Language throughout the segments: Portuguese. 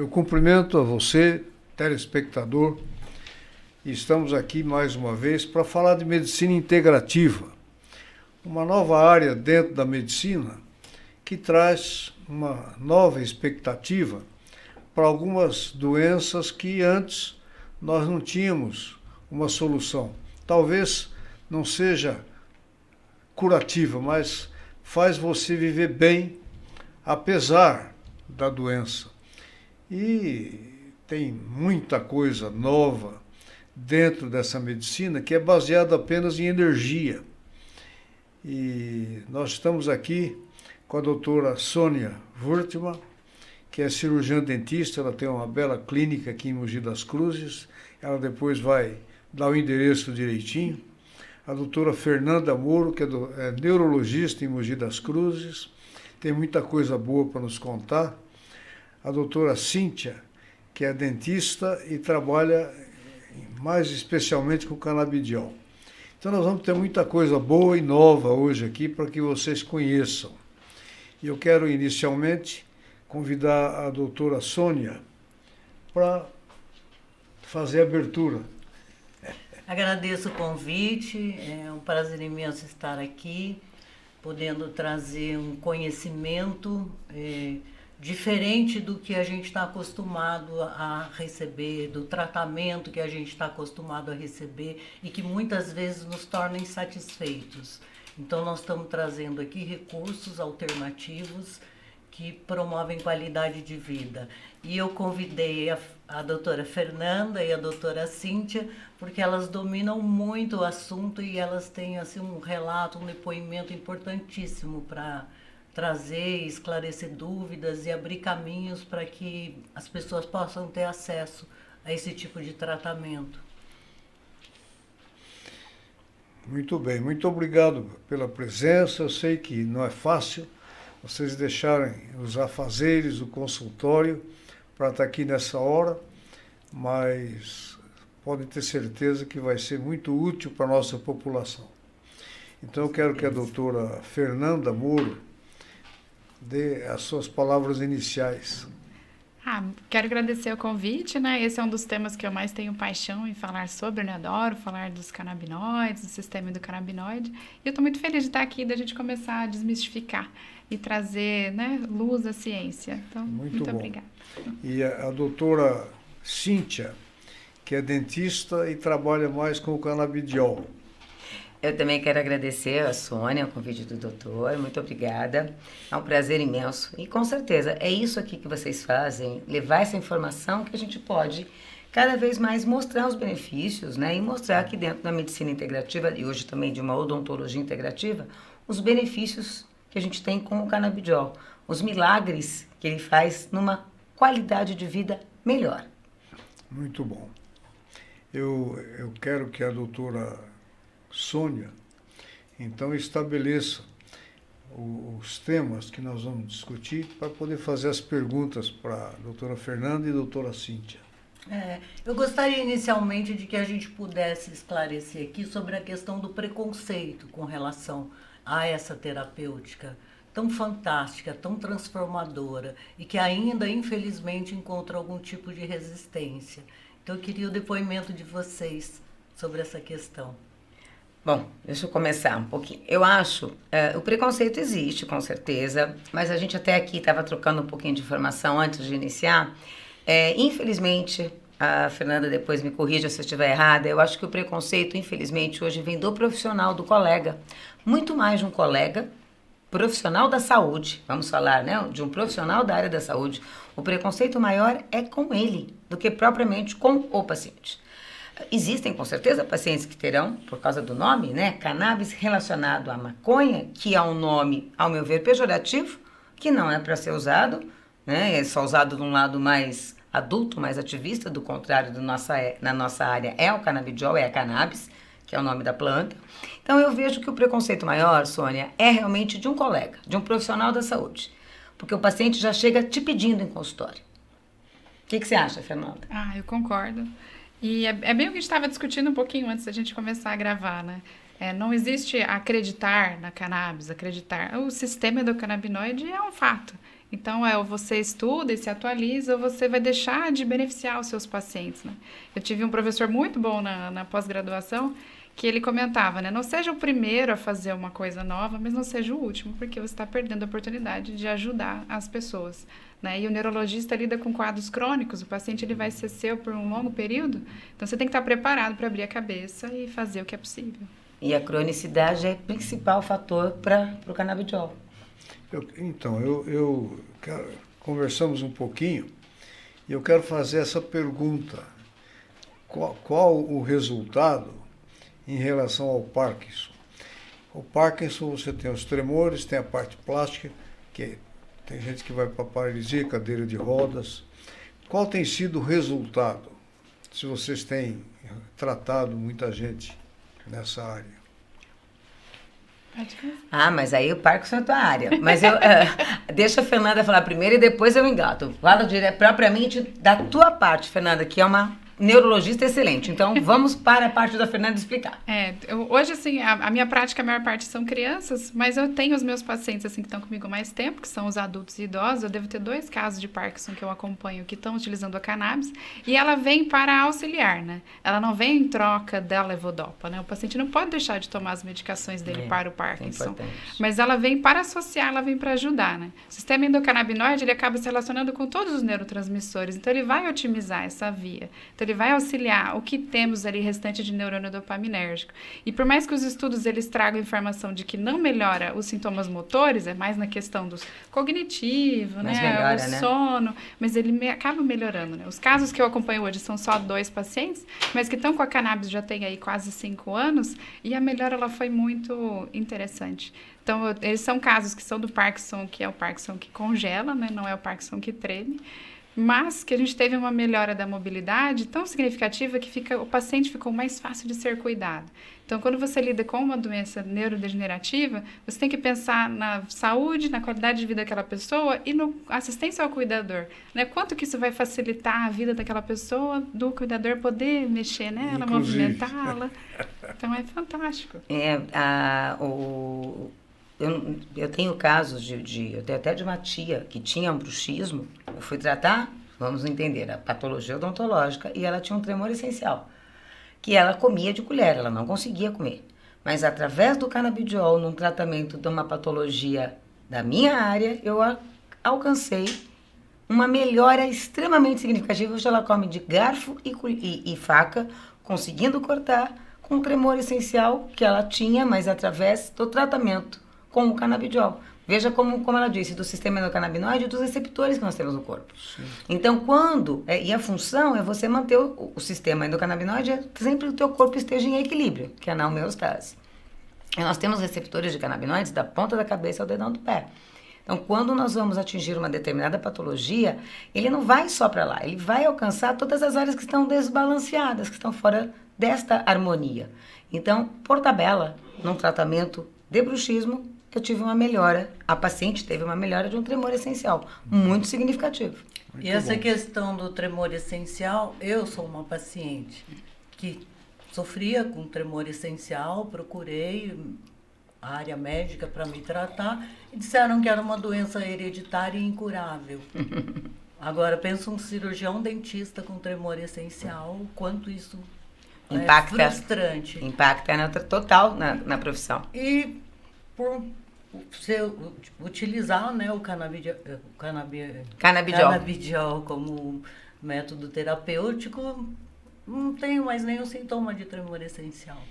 Eu cumprimento a você, telespectador, e estamos aqui mais uma vez para falar de medicina integrativa, uma nova área dentro da medicina que traz uma nova expectativa para algumas doenças que antes nós não tínhamos uma solução. Talvez não seja curativa, mas faz você viver bem apesar da doença. E tem muita coisa nova dentro dessa medicina que é baseada apenas em energia. E nós estamos aqui com a doutora Sônia Wurtmann, que é cirurgiã dentista, ela tem uma bela clínica aqui em Mogi das Cruzes, ela depois vai dar o endereço direitinho. A doutora Fernanda Moro, que é neurologista em Mogi das Cruzes, tem muita coisa boa para nos contar. A doutora Cíntia, que é dentista e trabalha mais especialmente com canabidiol. Então nós vamos ter muita coisa boa e nova hoje aqui para que vocês conheçam. E eu quero inicialmente convidar a doutora Sônia para fazer a abertura. Agradeço o convite, é um prazer imenso estar aqui, podendo trazer um conhecimento diferente do que a gente está acostumado a receber, do tratamento que a gente está acostumado a receber e que muitas vezes nos torna insatisfeitos. Então nós estamos trazendo aqui recursos alternativos que promovem qualidade de vida. E eu convidei a doutora Fernanda e a doutora Cíntia, porque elas dominam muito o assunto e elas têm assim, um relato, um depoimento importantíssimo para trazer, esclarecer dúvidas e abrir caminhos para que as pessoas possam ter acesso a esse tipo de tratamento. Muito bem, muito obrigado pela presença. Eu sei que não é fácil vocês deixarem os afazeres, o consultório, para estar aqui nessa hora, mas podem ter certeza que vai ser muito útil para a nossa população. Então eu quero que a doutora Fernanda Moro dê as suas palavras iniciais. Quero agradecer o convite, né? Esse é um dos temas que eu mais tenho paixão em falar sobre, né? Adoro falar dos canabinoides, do sistema endocannabinoide. E eu estou muito feliz de estar aqui, da gente começar a desmistificar e trazer, né, luz à ciência. Então, muito obrigada. E a doutora Cíntia, que é dentista e trabalha mais com o canabidiol. Eu também quero agradecer a Sônia, o convite do doutor, muito obrigada, é um prazer imenso. E com certeza, é isso aqui que vocês fazem, levar essa informação que a gente pode cada vez mais mostrar os benefícios, né? E mostrar que dentro da medicina integrativa, e hoje também de uma odontologia integrativa, os benefícios que a gente tem com o canabidiol, os milagres que ele faz numa qualidade de vida melhor. Muito bom. Eu quero que a doutora Sônia, então, estabeleça os temas que nós vamos discutir para poder fazer as perguntas para a doutora Fernanda e a doutora Cíntia. Eu gostaria inicialmente de que a gente pudesse esclarecer aqui sobre a questão do preconceito com relação a essa terapêutica tão fantástica, tão transformadora e que ainda, infelizmente, encontra algum tipo de resistência. Então, eu queria o depoimento de vocês sobre essa questão. Bom, deixa eu começar um pouquinho. Eu acho, o preconceito existe, com certeza, mas a gente até aqui estava trocando um pouquinho de informação antes de iniciar. Infelizmente, a Fernanda depois me corrija se eu estiver errada, eu acho que o preconceito, infelizmente, hoje vem do profissional, do colega. Muito mais de um colega profissional da saúde, vamos falar, né, de um profissional da área da saúde. O preconceito maior é com ele, do que propriamente com o paciente. Existem, com certeza, pacientes que terão, por causa do nome, né, cannabis relacionado à maconha, que é um nome, ao meu ver, pejorativo, que não é para ser usado, né, é só usado de um lado mais adulto, mais ativista, do contrário na nossa área é o canabidiol, é a cannabis, que é o nome da planta. Então eu vejo que o preconceito maior, Sônia, é realmente de um colega, de um profissional da saúde, porque o paciente já chega te pedindo em consultório. O que você acha, Fernanda? Eu concordo. E é bem o que a gente estava discutindo um pouquinho antes da gente começar a gravar, né? Não existe acreditar na cannabis, acreditar. O sistema endocannabinoide é um fato. Então, ou você estuda e se atualiza, ou você vai deixar de beneficiar os seus pacientes, né? Eu tive um professor muito bom na pós-graduação, que ele comentava, né? Não seja o primeiro a fazer uma coisa nova, mas não seja o último, porque você está perdendo a oportunidade de ajudar as pessoas, né? E o neurologista lida com quadros crônicos, o paciente ele vai ser seu por um longo período, então você tem que estar preparado para abrir a cabeça e fazer o que é possível. E a cronicidade é o principal fator para o canabidiol. Conversamos um pouquinho e eu quero fazer essa pergunta. Qual o resultado em relação ao Parkinson? O Parkinson, você tem os tremores, tem a parte plástica, que tem gente que vai para paralisia, cadeira de rodas. Qual tem sido o resultado? Se vocês têm tratado muita gente nessa área. Mas aí o Parkinson é tua área. Mas deixa a Fernanda falar primeiro e depois eu engato. Fala propriamente da tua parte, Fernanda, que é uma neurologista excelente. Então, vamos para a parte da Fernanda explicar. Hoje, assim, a minha prática, a maior parte são crianças, mas eu tenho os meus pacientes, assim, que estão comigo há mais tempo, que são os adultos e idosos. Eu devo ter 2 casos de Parkinson que eu acompanho, que estão utilizando a cannabis, e ela vem para auxiliar, né? Ela não vem em troca da levodopa, né? O paciente não pode deixar de tomar as medicações dele para o Parkinson. Mas ela vem para associar, ela vem para ajudar, né? O sistema endocannabinoide, ele acaba se relacionando com todos os neurotransmissores, então ele vai otimizar essa via. Então, ele vai auxiliar o que temos ali restante de neurônio dopaminérgico. E por mais que os estudos eles tragam informação de que não melhora os sintomas motores, é mais na questão do cognitivo, mas né, melhora, o sono, mas ele acaba melhorando, né? Os casos que eu acompanho hoje são só 2 pacientes, mas que estão com a cannabis já tem aí quase 5 anos, e a melhora ela foi muito interessante. Então, eles são casos que são do Parkinson, que é o Parkinson que congela, né, não é o Parkinson que treme, mas que a gente teve uma melhora da mobilidade tão significativa que o paciente ficou mais fácil de ser cuidado. Então, quando você lida com uma doença neurodegenerativa, você tem que pensar na saúde, na qualidade de vida daquela pessoa e na assistência ao cuidador, né? Quanto que isso vai facilitar a vida daquela pessoa, do cuidador poder mexer nela, movimentá-la. Então, é fantástico. Eu tenho casos eu tenho até de uma tia que tinha um bruxismo. Eu fui tratar, vamos entender, a patologia odontológica, e ela tinha um tremor essencial, que ela comia de colher, ela não conseguia comer. Mas através do canabidiol, num tratamento de uma patologia da minha área, eu alcancei uma melhora extremamente significativa. Hoje ela come de garfo e faca, conseguindo cortar com o tremor essencial que ela tinha, mas através do tratamento com o canabidiol. Veja como ela disse, do sistema endocannabinoide e dos receptores que nós temos no corpo. Sim. Então, e a função é você manter o sistema endocannabinoide, sempre o teu corpo esteja em equilíbrio, que é na homeostase. E nós temos receptores de canabinoides da ponta da cabeça ao dedão do pé. Então, quando nós vamos atingir uma determinada patologia, ele não vai só para lá, ele vai alcançar todas as áreas que estão desbalanceadas, que estão fora desta harmonia. Então, por tabela, num tratamento de bruxismo, eu tive uma melhora, a paciente teve uma melhora de um tremor essencial, muito significativo. E essa questão do tremor essencial, eu sou uma paciente que sofria com tremor essencial, procurei a área médica para me tratar e disseram que era uma doença hereditária e incurável. Agora, pensa um cirurgião dentista com tremor essencial, o quanto isso é frustrante. Impacta total na profissão. E por você utilizar, né, o canabidiol como método terapêutico, não tenho mais nenhum sintoma de tremor essencial.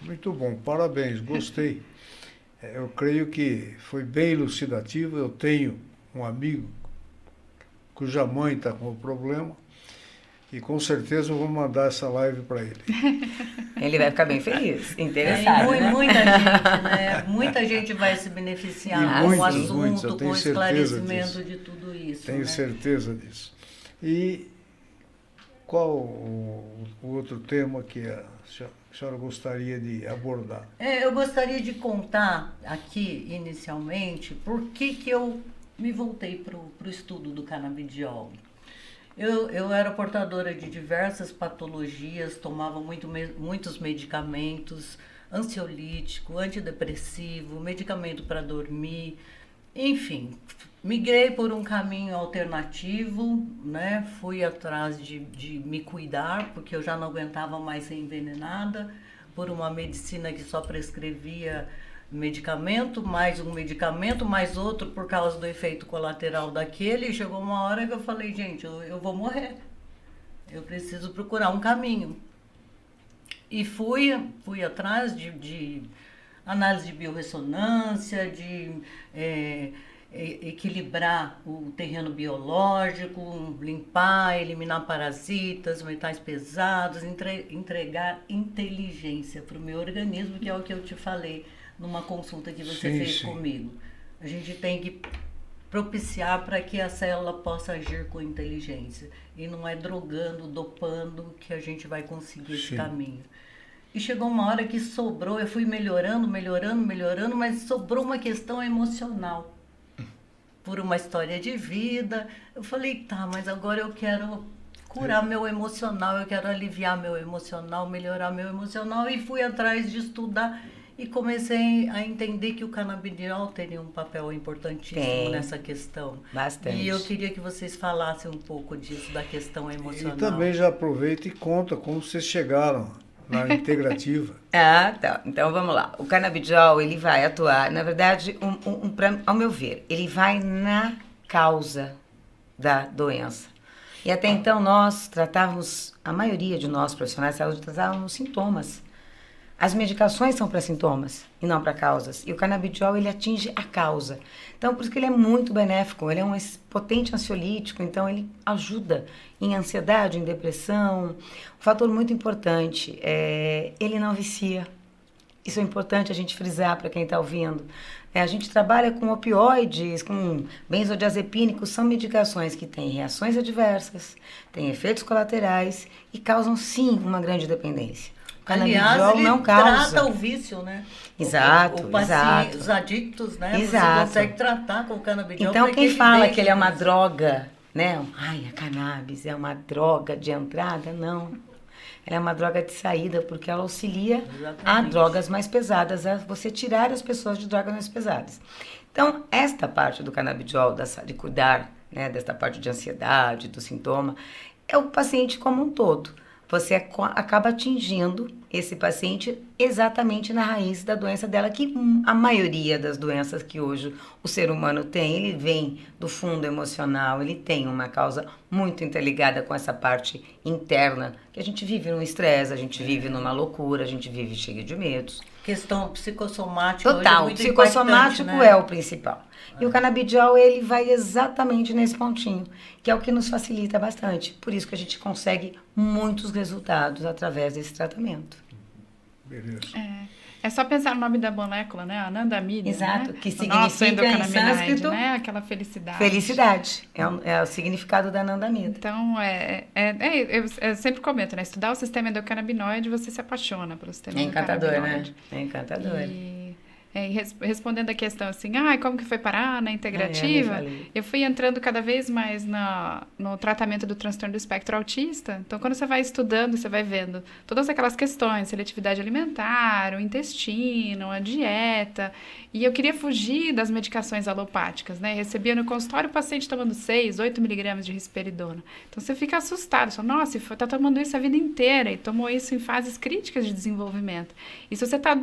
Muito bom, parabéns, gostei. Eu creio que foi bem elucidativo. Eu tenho um amigo cuja mãe está com o problema e com certeza eu vou mandar essa live para ele. Ele vai ficar bem feliz, interessado, né? Muita gente, né? Muita gente vai se beneficiar com o assunto, com o esclarecimento de tudo isso. Tenho certeza disso. E qual o outro tema que a senhora gostaria de abordar? Eu gostaria de contar aqui, inicialmente, por que eu me voltei para o estudo do canabidiol. Eu era portadora de diversas patologias, tomava muitos medicamentos, ansiolítico, antidepressivo, medicamento para dormir. Enfim, migrei por um caminho alternativo, né? Fui atrás de me cuidar, porque eu já não aguentava mais ser envenenada por uma medicina que só prescrevia medicamento, mais um medicamento, mais outro por causa do efeito colateral daquele. E chegou uma hora que eu falei, gente, eu vou morrer. Eu preciso procurar um caminho. E fui atrás de análise de biorressonância, de equilibrar o terreno biológico, limpar, eliminar parasitas, metais pesados, entregar inteligência para o meu organismo, que é o que eu te falei numa consulta que você fez comigo. A gente tem que propiciar para que a célula possa agir com inteligência. E não é drogando, dopando que a gente vai conseguir esse caminho. E chegou uma hora que sobrou, eu fui melhorando, mas sobrou uma questão emocional. Por uma história de vida. Eu falei, tá, mas agora eu quero curar meu emocional, eu quero aliviar meu emocional, melhorar meu emocional. E fui atrás de estudar e comecei a entender que o canabidiol teria um papel importantíssimo nessa questão. Bastante. E eu queria que vocês falassem um pouco disso, da questão emocional. E também já aproveita e conta como vocês chegaram na integrativa. Tá. Então vamos lá. O canabidiol, ele vai atuar, na verdade, ao meu ver, ele vai na causa da doença. E até então nós tratávamos, a maioria de nós profissionais de saúde tratávamos sintomas. As medicações são para sintomas e não para causas. E o canabidiol, ele atinge a causa. Então, por isso que ele é muito benéfico. Ele é um potente ansiolítico, então ele ajuda em ansiedade, em depressão. Um fator muito importante, ele não vicia. Isso é importante a gente frisar para quem está ouvindo. A gente trabalha com opioides, com benzodiazepínicos, são medicações que têm reações adversas, têm efeitos colaterais e causam, sim, uma grande dependência. Aliás, ele não causa. Trata o vício, né? Exato, exato. Os adictos, né? Exato. Você consegue tratar com o canabidiol. Então, quem fala que ele é uma droga, né? Ai, a cannabis é uma droga de entrada, não. Ela é uma droga de saída, porque ela auxilia a drogas mais pesadas, a você tirar as pessoas de drogas mais pesadas. Então, esta parte do canabidiol, de cuidar, né, desta parte de ansiedade, do sintoma, é o paciente como um todo. Você acaba atingindo esse paciente exatamente na raiz da doença dela, que a maioria das doenças que hoje o ser humano tem, ele vem do fundo emocional, ele tem uma causa muito interligada com essa parte interna, que a gente vive num estresse, a gente vive numa loucura, a gente vive cheio de medos. Questão psicossomática. Total, hoje é muito psicossomático, né? É o principal. E o canabidiol, ele vai exatamente nesse pontinho, que é o que nos facilita bastante. Por isso que a gente consegue muitos resultados através desse tratamento. Beleza. É só pensar no nome da molécula, né? Anandamide. Exato, né? que significa em sânscrito, né? Aquela felicidade. Felicidade. É o significado da anandamida. Então, eu sempre comento, né? Estudar o sistema endocannabinoide, você se apaixona pelo sistema endocannabinoide. É encantador. Respondendo a questão assim, como que foi parar na integrativa? Eu fui entrando cada vez mais no tratamento do transtorno do espectro autista. Então, quando você vai estudando, você vai vendo todas aquelas questões, seletividade alimentar, o intestino, a dieta. E eu queria fugir das medicações alopáticas, né? Recebia no consultório o paciente tomando 6, 8 miligramas de risperidona. Então, você fica assustado. Você fala, nossa, está tomando isso a vida inteira e tomou isso em fases críticas de desenvolvimento. E se você está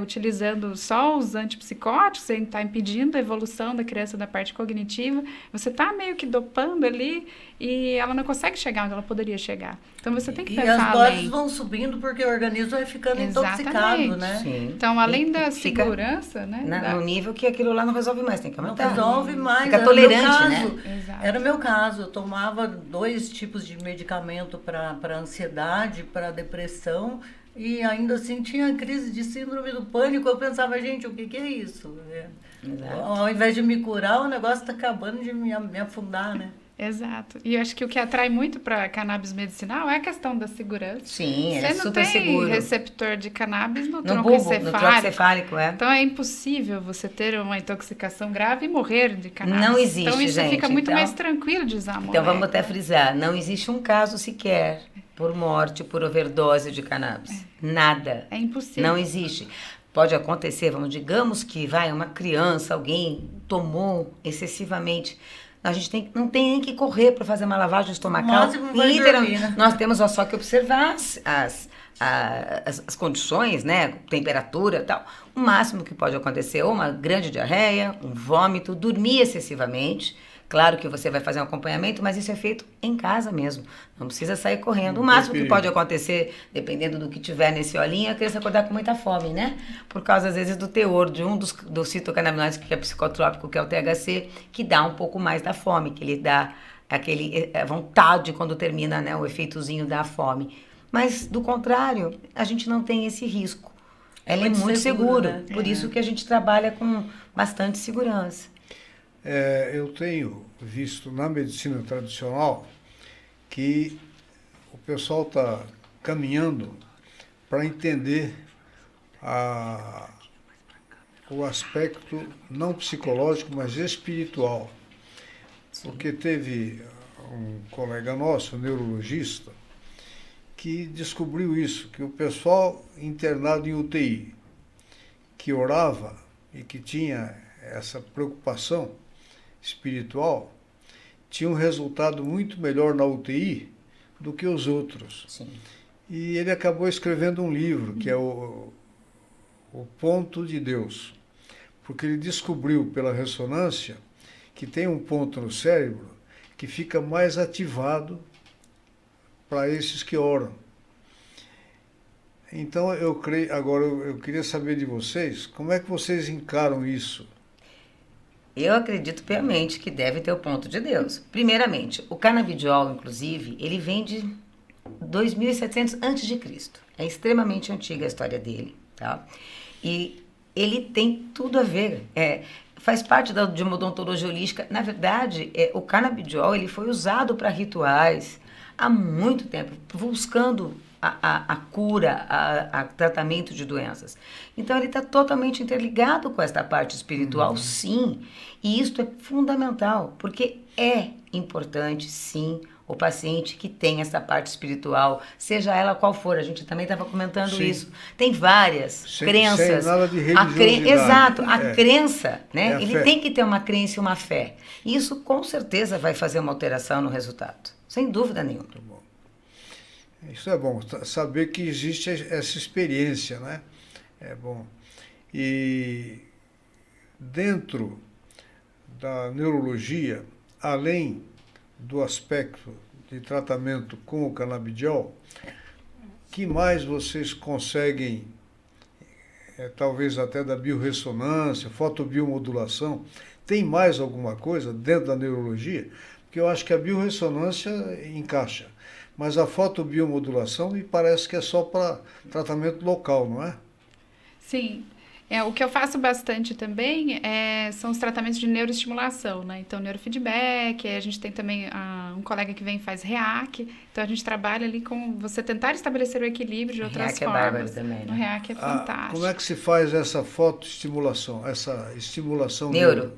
utilizando só os antipsicóticos, você está impedindo a evolução da criança da parte cognitiva, você está meio que dopando ali e ela não consegue chegar onde ela poderia chegar. Então, você tem que pensar além. E as doses doses vão subindo porque o organismo vai ficando intoxicado, né? Sim. Então, além da segurança, né? No nível que aquilo lá não resolve mais, tem que aumentar. Não resolve mais. Fica tolerante, né? Exato. Era o meu caso. Eu tomava 2 tipos de medicamento para ansiedade, para depressão, e ainda assim tinha crise de síndrome do pânico. Eu pensava, gente, o que é isso? Ao invés de me curar, o negócio está acabando de me afundar, né? Exato. E eu acho que o que atrai muito para cannabis medicinal é a questão da segurança. Sim, ele é super seguro. Você não tem receptor de cannabis no tronco encefálico. Então, é impossível você ter uma intoxicação grave e morrer de cannabis. Não existe, então, isso gente. fica muito mais tranquilo de usar a molécula. Então, vamos até frisar. Não existe um caso sequer por morte, por overdose de cannabis. Nada. É impossível. Não existe. pode acontecer, digamos que uma criança, alguém tomou excessivamente. A gente não tem nem que correr para fazer uma lavagem estomacal. Literalmente, nós temos só que observar as condições, né, temperatura e tal. O máximo que pode acontecer, ou uma grande diarreia, um vômito, dormir excessivamente. Claro que você vai fazer um acompanhamento, mas isso é feito em casa mesmo. Não precisa sair correndo. O máximo que pode acontecer, dependendo do que tiver nesse olhinho, é a criança acordar com muita fome, né? Por causa, às vezes, do teor de dos fitocannabinoides, que é psicotrópico, que é o THC, que dá um pouco mais da fome, que ele dá a vontade quando termina, né, o efeitozinho da fome. Mas, do contrário, a gente não tem esse risco. Ela é muito segura, né? Por isso que a gente trabalha com bastante segurança. Eu tenho visto na medicina tradicional que o pessoal está caminhando para entender o aspecto não psicológico, mas espiritual. Sim. Porque teve um colega nosso, neurologista, que descobriu isso, que o pessoal internado em UTI, que orava e que tinha essa preocupação espiritual, tinha um resultado muito melhor na UTI do que os outros. Sim. E ele acabou escrevendo um livro, que é o Ponto de Deus, porque ele descobriu pela ressonância que tem um ponto no cérebro que fica mais ativado para esses que oram. Então, agora eu queria saber de vocês, como é que vocês encaram isso? Eu acredito piamente que deve ter o ponto de Deus. Primeiramente, o canabidiol, inclusive, ele vem de 2700 a.C. É extremamente antiga a história dele, tá? E ele tem tudo a ver, faz parte de uma odontologia holística. Na verdade, o canabidiol ele foi usado para rituais há muito tempo, buscando a cura, a tratamento de doenças. Então, ele está totalmente interligado com esta parte espiritual, sim. E isso é fundamental, porque é importante, sim, o paciente que tem essa parte espiritual, seja ela qual for. A gente também estava comentando isso. Tem várias crenças. Sem nada de religiosidade. Exato. A crença, né? Ele tem que ter uma crença e uma fé. Isso, com certeza, vai fazer uma alteração no resultado. Sem dúvida nenhuma. Muito bom. Isso é bom, saber que existe essa experiência, né? É bom. E dentro da neurologia, além do aspecto de tratamento com o canabidiol, que mais vocês conseguem, talvez até da biorressonância, fotobiomodulação, tem mais alguma coisa dentro da neurologia? Porque eu acho que a biorressonância encaixa. Mas a fotobiomodulação me parece que é só para tratamento local, não é? Sim. O que eu faço bastante também são os tratamentos de neuroestimulação, né? Então, neurofeedback, a gente tem também um colega que vem e faz REAC. Então, a gente trabalha ali com você tentar estabelecer o equilíbrio de outras formas. REAC é bárbaro também, né? O REAC é fantástico. Como é que se faz essa fotoestimulação, essa estimulação neuro?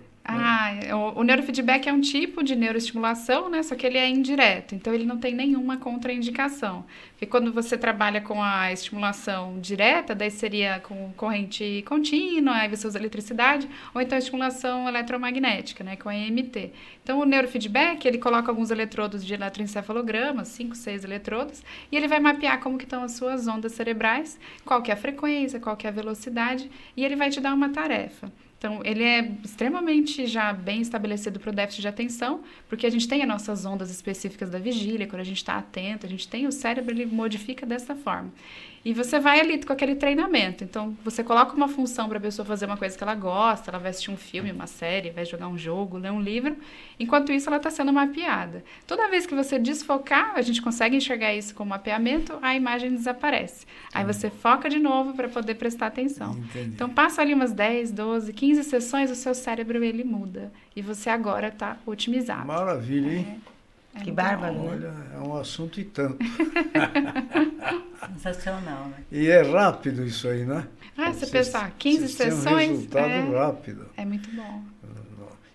O neurofeedback é um tipo de neuroestimulação, né? Só que ele é indireto, então ele não tem nenhuma contraindicação. Porque quando você trabalha com a estimulação direta, daí seria com corrente contínua, aí você usa eletricidade, ou então a estimulação eletromagnética, né? Com a EMT. Então o neurofeedback, ele coloca alguns eletrodos de eletroencefalograma, 5, 6 eletrodos, e ele vai mapear como que estão as suas ondas cerebrais, qual que é a frequência, qual que é a velocidade, e ele vai te dar uma tarefa. Então, ele é extremamente já bem estabelecido para o déficit de atenção, porque a gente tem as nossas ondas específicas da vigília, quando a gente está atento, a gente tem o cérebro, ele modifica dessa forma. E você vai ali com aquele treinamento. Então, você coloca uma função para a pessoa fazer uma coisa que ela gosta, ela vai assistir um filme, uma série, vai jogar um jogo, ler um livro. Enquanto isso, ela está sendo mapeada. Toda vez que você desfocar, a gente consegue enxergar isso como mapeamento, a imagem desaparece. Aí você foca de novo para poder prestar atenção. Entendi. Então, passa ali umas 10, 12, 15 sessões, o seu cérebro, ele muda. E você agora está otimizado. Maravilha, hein? Que bárbaro, né? Olha, é um assunto e tanto. Sensacional, né? E é rápido isso aí, né? Você pensar, 15 sessões... Tem um resultado rápido. É muito bom.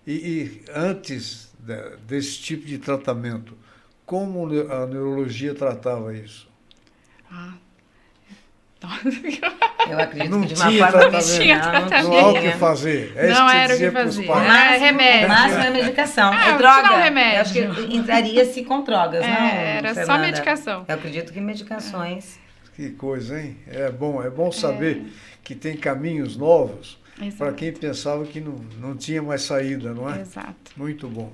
E antes desse tipo de tratamento, como a neurologia tratava isso? Eu acredito Não que de uma tinha forma tratamento. medicinal Não há o que fazer. É isso Não que você era o que dizia pros fazia. pais. Era remédio. O máximo é medicação. Ah, É vou droga. te dar um remédio. Eu acho que entraria-se com drogas, não, Era só Fernanda? medicação. Eu acredito que medicações. Que coisa, hein? É bom saber que tem caminhos novos para Exato. quem pensava que não tinha mais saída, não é? Exato. Muito bom.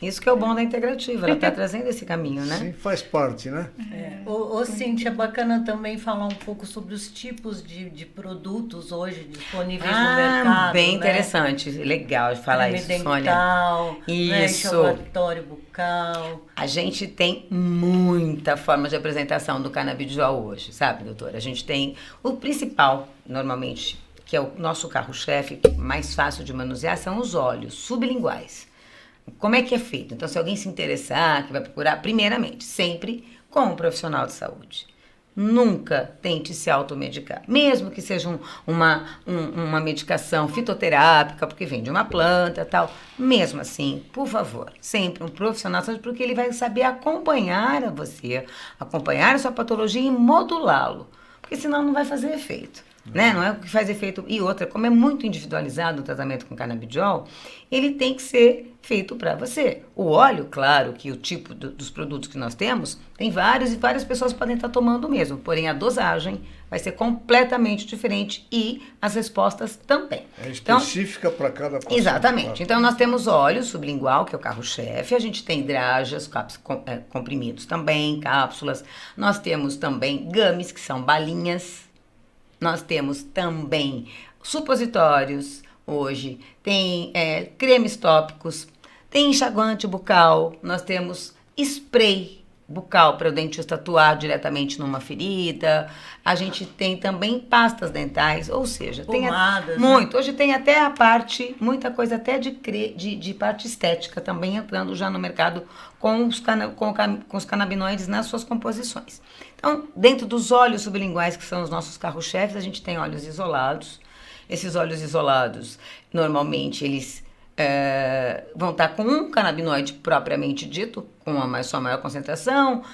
Isso que é o bom da integrativa, ela está trazendo esse caminho, né? Sim, faz parte, né? Ô, Cíntia, é bacana também falar um pouco sobre os tipos de produtos hoje disponíveis no mercado. Bem né? interessante, legal de falar Creme isso, Sônia. dental, né? Isso. Enxovatório bucal. A gente tem muita forma de apresentação do canabidiol hoje, sabe, doutora? A gente tem o principal, normalmente, que é o nosso carro-chefe, mais fácil de manusear, são os óleos sublinguais. Como é que é feito? Então, se alguém se interessar, que vai procurar, primeiramente, sempre com um profissional de saúde. Nunca tente se automedicar, mesmo que seja uma medicação fitoterápica, porque vem de uma planta e tal. Mesmo assim, por favor, sempre um profissional de saúde, porque ele vai saber acompanhar a você, acompanhar a sua patologia e modulá-lo, porque senão não vai fazer efeito. Né? Não é o que faz efeito. E outra, como é muito individualizado o tratamento com canabidiol, ele tem que ser feito para você. O óleo, claro que o tipo dos produtos que nós temos, tem vários e várias pessoas podem estar tomando o mesmo, porém a dosagem vai ser completamente diferente e as respostas também. É específica para cada paciente. Exatamente. Claro. Então, nós temos óleo sublingual, que é o carro-chefe. A gente tem drajas, comprimidos também, cápsulas. Nós temos também gummies, que são balinhas. Nós temos também supositórios hoje, tem cremes tópicos, tem enxaguante bucal, nós temos spray bucal para o dentista atuar diretamente numa ferida, a gente tem também pastas dentais, ou seja, Pomadas, tem muito. Hoje tem até a parte, muita coisa até de parte estética também entrando já no mercado com os canabinoides nas suas composições. Então, dentro dos óleos sublinguais, que são os nossos carro-chefes, a gente tem óleos isolados. Esses óleos isolados, normalmente, eles vão estar com um canabinoide propriamente dito, com sua maior concentração.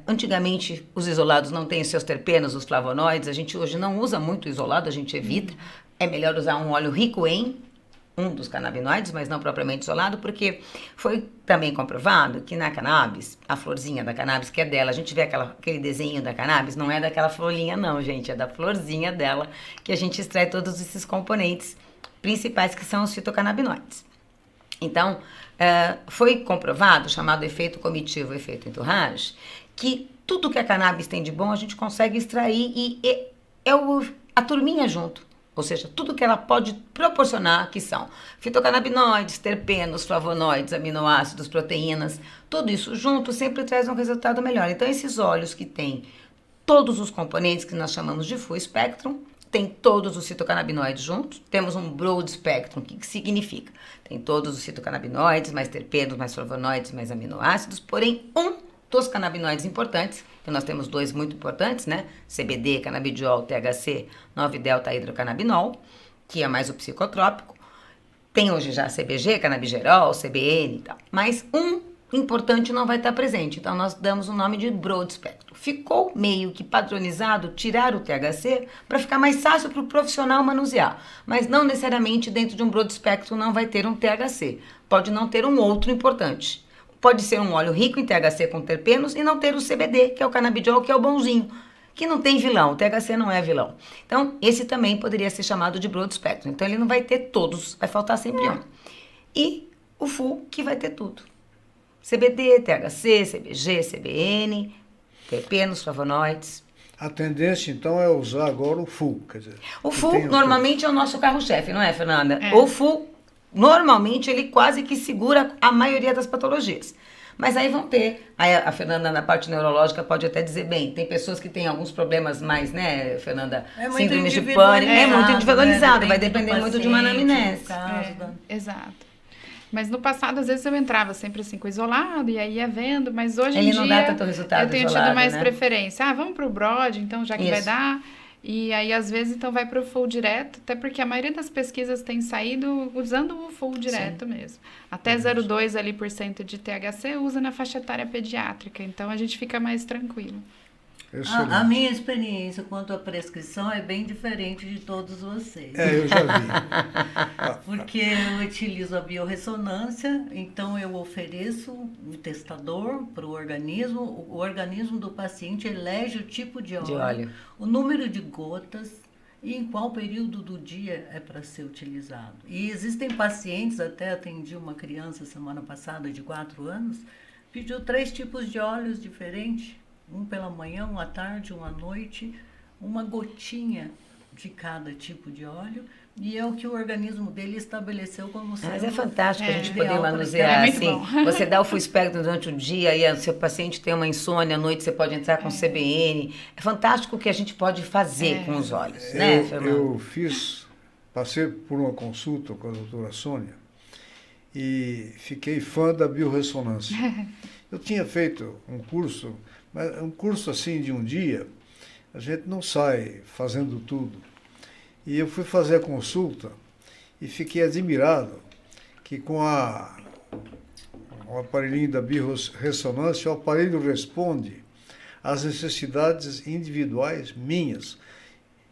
Antigamente, os isolados não têm os seus terpenos, os flavonoides. A gente hoje não usa muito isolado, a gente evita. É melhor usar um óleo rico em um dos canabinoides, mas não propriamente isolado, porque foi também comprovado que na cannabis, a florzinha da cannabis, que é dela, a gente vê aquele desenho da cannabis, não é daquela florinha não, gente, é da florzinha dela, que a gente extrai todos esses componentes principais, que são os fitocannabinoides. Então, foi comprovado, chamado efeito comitivo, efeito entourage, que tudo que a cannabis tem de bom, a gente consegue extrair e é a turminha junto. Ou seja, tudo que ela pode proporcionar, que são fitocannabinoides, terpenos, flavonoides, aminoácidos, proteínas, tudo isso junto sempre traz um resultado melhor. Então, esses óleos que têm todos os componentes que nós chamamos de full spectrum, tem todos os fitocannabinoides juntos, temos um broad spectrum, que significa? Tem todos os fitocannabinoides, mais terpenos, mais flavonoides, mais aminoácidos, porém dos canabinoides importantes, que nós temos dois muito importantes, né? CBD, canabidiol, THC, 9-delta-hidrocannabinol, que é mais o psicotrópico. Tem hoje já CBG, canabigerol, CBN e tal. Mas um importante não vai estar presente. Então, nós damos o nome de broad spectrum. Ficou meio que padronizado tirar o THC para ficar mais fácil para o profissional manusear. Mas não necessariamente dentro de um broad spectrum não vai ter um THC. Pode não ter um outro importante. Pode ser um óleo rico em THC com terpenos e não ter o CBD, que é o canabidiol, que é o bonzinho, que não tem vilão. O THC não é vilão. Então, esse também poderia ser chamado de broad spectrum. Então, ele não vai ter todos, vai faltar sempre um. E o full, que vai ter tudo. CBD, THC, CBG, CBN, terpenos, flavonoides. A tendência, então, é usar agora o full, quer dizer... O full, normalmente, é o nosso carro-chefe, não é, Fernanda? O full... Normalmente, ele quase que segura a maioria das patologias. Mas aí vão ter... Aí a Fernanda, na parte neurológica, pode até dizer, bem, tem pessoas que têm alguns problemas mais, né, Fernanda? Síndrome de pânico. É muito individualizado, vai depender muito de uma anamnese. Exato. Mas no passado, às vezes, eu entrava sempre assim com isolado, e aí ia vendo, mas hoje em dia... Ele não dá tanto resultado eu tenho isolado, tido mais né? preferência. Vamos pro broad, então, já que Isso. vai dar... E aí, às vezes, então, vai para o full direto, até porque a maioria das pesquisas tem saído usando o full direto mesmo. Até 0,2% ali de THC usa na faixa etária pediátrica, então a gente fica mais tranquilo. Excelente. A minha experiência quanto à prescrição é bem diferente de todos vocês. Eu já vi. Porque eu utilizo a biorressonância, então eu ofereço um testador para o organismo do paciente elege o tipo de óleo, o número de gotas e em qual período do dia é para ser utilizado. E existem pacientes, até atendi uma criança semana passada de 4 anos, pediu 3 tipos de óleos diferentes, um pela manhã, um à tarde, um à noite, uma gotinha de cada tipo de óleo, e é o que o organismo dele estabeleceu como sendo... Mas é fantástico a gente ideal poder para manusear ele. É assim. muito bom. Você dá o full spectrum durante o dia e o seu paciente tem uma insônia, à noite você pode entrar com CBN. É fantástico o que a gente pode fazer com os olhos, né, Fernando? Eu passei por uma consulta com a doutora Sônia e fiquei fã da biorressonância. Eu tinha feito um curso, mas um curso assim de um dia, a gente não sai fazendo tudo. E eu fui fazer a consulta e fiquei admirado que com o aparelhinho da biorressonância, o aparelho responde às necessidades individuais minhas.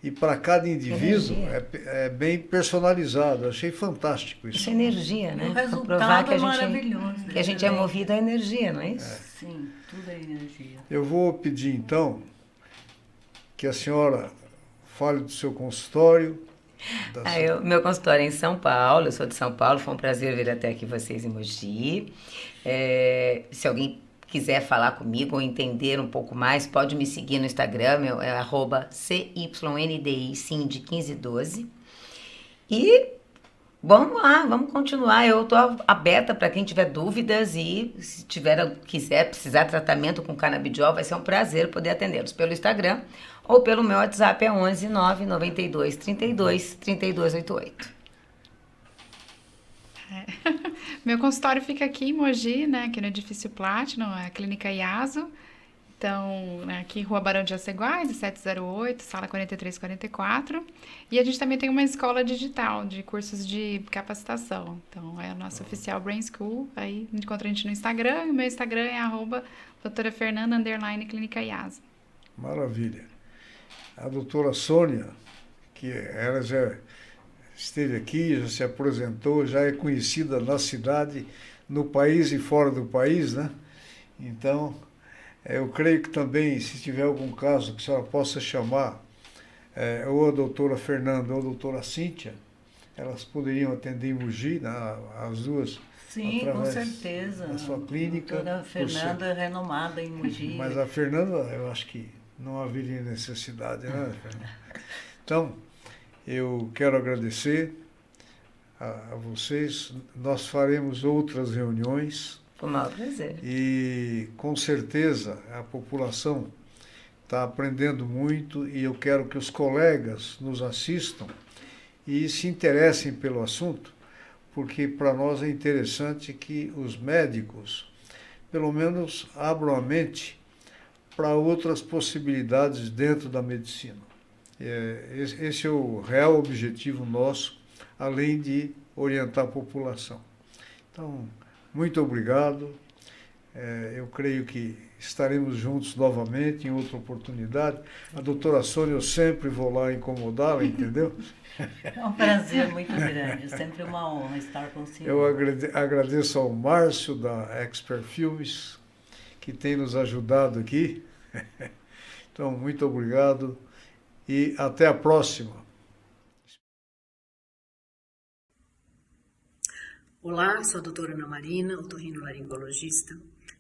E para cada indivíduo é bem personalizado. Achei fantástico isso. Isso é energia, né? O resultado Provar que é maravilhoso. que a gente é movido à energia, não é isso? Sim, tudo é energia. Eu vou pedir, então, que a senhora fale do seu consultório. Meu consultório é em São Paulo, eu sou de São Paulo, foi um prazer vir até aqui vocês em Mogi. Se alguém quiser falar comigo ou entender um pouco mais, pode me seguir no Instagram, é @CYNDI1512. E vamos lá, vamos continuar. Eu estou aberta para quem tiver dúvidas e se quiser precisar de tratamento com canabidiol, vai ser um prazer poder atendê-los pelo Instagram ou pelo meu WhatsApp, é 11 992 32 3288. Meu consultório fica aqui em Mogi, né, aqui no edifício Platinum, a Clínica IASO. Então, aqui em Rua Barão de Jaceguais, 708, sala 4344. E a gente também tem uma escola digital de cursos de capacitação. Então, é a nossa oficial Brain School. Aí encontra a gente no Instagram. E o meu Instagram é @doutorafernanda_clínica IASO. Maravilha. A doutora Sônia, que ela já esteve aqui, já se apresentou, já é conhecida na cidade, no país e fora do país, né? Então, eu creio que também, se tiver algum caso que a senhora possa chamar ou a doutora Fernanda ou a doutora Cíntia, elas poderiam atender em Mogi, as duas. Sim, com certeza. Na sua clínica. A doutora Fernanda é renomada em Mogi. Mas a Fernanda, eu acho que não haveria necessidade, né, Fernanda? Então, eu quero agradecer a vocês. Nós faremos outras reuniões. Foi um maior prazer. E, com certeza, a população está aprendendo muito e eu quero que os colegas nos assistam e se interessem pelo assunto, porque para nós é interessante que os médicos, pelo menos, abram a mente para outras possibilidades dentro da medicina. Esse é o real objetivo nosso, além de orientar a população. Então, muito obrigado. Eu creio que estaremos juntos novamente em outra oportunidade. A doutora Sônia, eu sempre vou lá incomodá-la, entendeu? É um prazer muito grande, é sempre uma honra estar com o senhor. Eu agradeço ao Márcio, da Expert Filmes, que tem nos ajudado aqui. Então, muito obrigado e até a próxima. Olá, sou a doutora Ana Marina, otorrinolaringologista.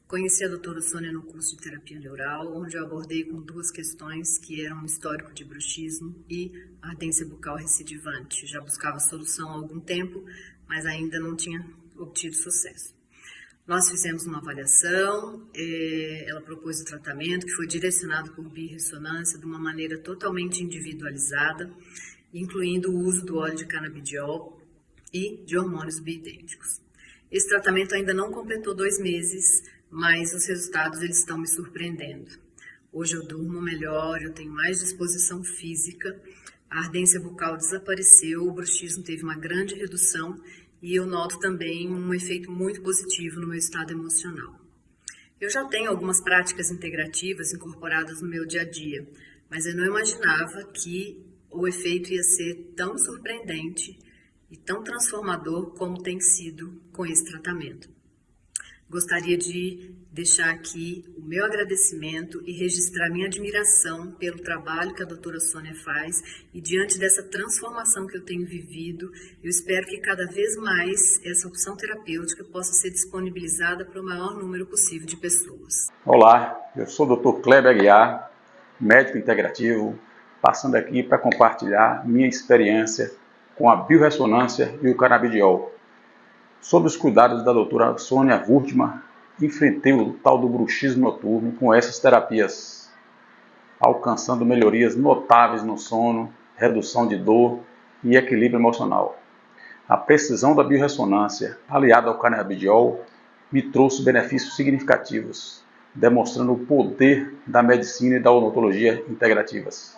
Conheci a doutora Sônia no curso de terapia neural, onde eu abordei com 2 questões que eram histórico de bruxismo e ardência bucal recidivante. Já buscava solução há algum tempo, mas ainda não tinha obtido sucesso. Nós fizemos uma avaliação, ela propôs o tratamento que foi direcionado por biorressonância de uma maneira totalmente individualizada, incluindo o uso do óleo de canabidiol e de hormônios bioidênticos. Esse tratamento ainda não completou 2 meses, mas os resultados eles estão me surpreendendo. Hoje eu durmo melhor, eu tenho mais disposição física, a ardência bucal desapareceu, o bruxismo teve uma grande redução e eu noto também um efeito muito positivo no meu estado emocional. Eu já tenho algumas práticas integrativas incorporadas no meu dia a dia, mas eu não imaginava que o efeito ia ser tão surpreendente e tão transformador como tem sido com esse tratamento. Gostaria de deixar aqui o meu agradecimento e registrar minha admiração pelo trabalho que a doutora Sônia faz e diante dessa transformação que eu tenho vivido, eu espero que cada vez mais essa opção terapêutica possa ser disponibilizada para o maior número possível de pessoas. Olá, eu sou o Dr. Kleber Aguiar, médico integrativo, passando aqui para compartilhar minha experiência com a biorressonância e o canabidiol. Sob os cuidados da doutora Sônia Wurtmann, enfrentei o tal do bruxismo noturno com essas terapias, alcançando melhorias notáveis no sono, redução de dor e equilíbrio emocional. A precisão da biorressonância, aliada ao canabidiol, me trouxe benefícios significativos, demonstrando o poder da medicina e da odontologia integrativas.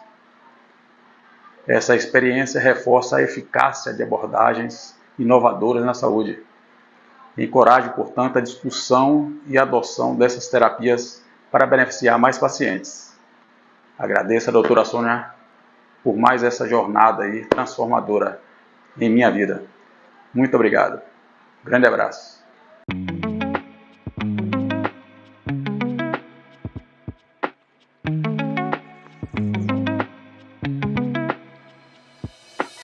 Essa experiência reforça a eficácia de abordagens inovadoras na saúde. Encorajo, portanto, a discussão e a adoção dessas terapias para beneficiar mais pacientes. Agradeço a doutora Sônia por mais essa jornada aí transformadora em minha vida. Muito obrigado. Grande abraço.